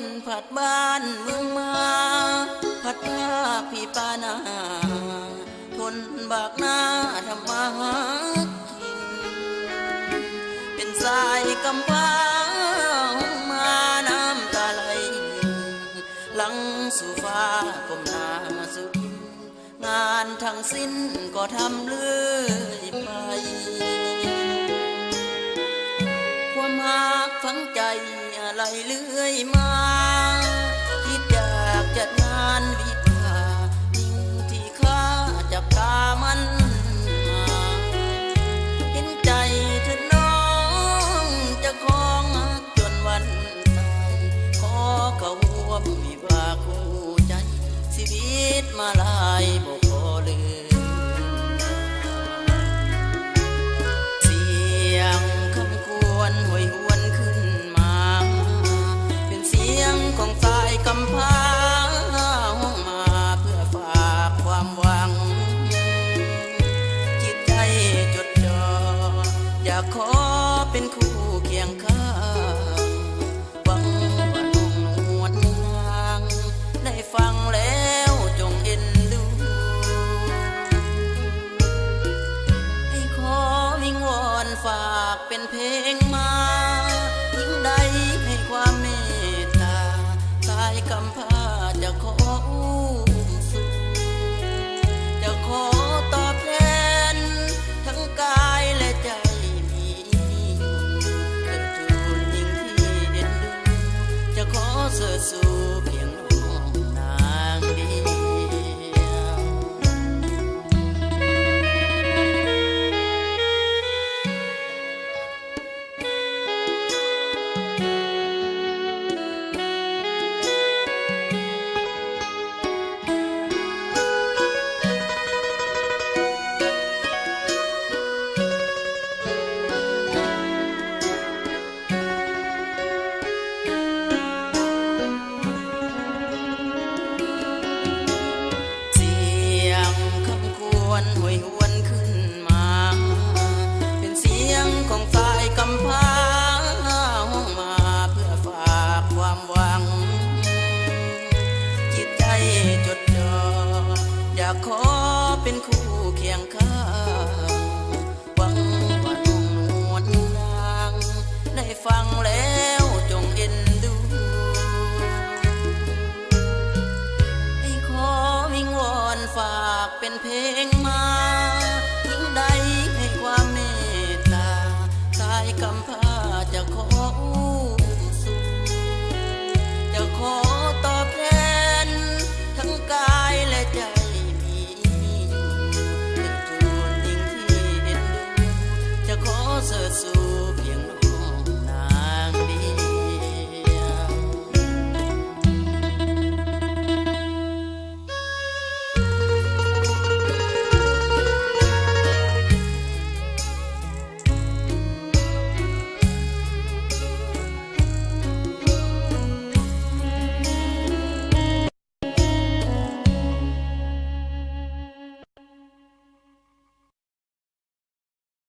นผัดบ้านเมืองมาผัดภาคพี่ปานาทนบากหน้าทำมาหากินเป็นสายกำพร้าห้องมาน้ำตาไหลหลังสู่ฟ้าก้มหน้าสู่ดินงานทั้งสิ้นก็ทำเรื่อยไปความหักฝังใจอะไรเลื่อยมาคิดอยากจัดงานวิวายิ่งที่ข้าจับตามันมาเห็นใจเธอน้องจะคล้องจนวันตายขอเขาร่วมวิวาคู่ใจชีวิตมาลายบ่พอเลยเสียงคำควรห่วยหวนขึ้นมาเป็นเสียงของสายกำพร้าห้องมาเพื่อฝากความหวังจิตใจจดจ่ออยากขอเป็นคู่เคียงข้างหวังว่าน้องนวลนางได้ฟังแล้วจงเอ็นดูให้ขอวิงวอนฝากเป็นเพลงมายิ่งใดให้ความเมตตาสายกำพร้าจะขออุ้มสู่จะขอตอบแทนทั้งกายและใจมีเกิดทูลยิ่งที่เอ็นดูจะขอเสิร์สู่เพียงน้องนางเดียวห่วยหวนขึ้นมาเป็นเสียงของสายกำพร้าห้องมาเพื่อฝากความหวังจิตใจจดจ่ออยากขอเป็นคู่เคียงข้างหวังว่าน้องนวลนางได้ฟังแล้วจงเอ็นดูให้ขอวิงวอนฝากเป็นเพลงมายิ่งใดให้ความเมตตาสายกำพร้าจะขออุ้มสู่จะขอตอบแทนทั้งกายและใจมีเป็นทูลยิ่งที่เอ็นดูจะขอเสิร์ชสู่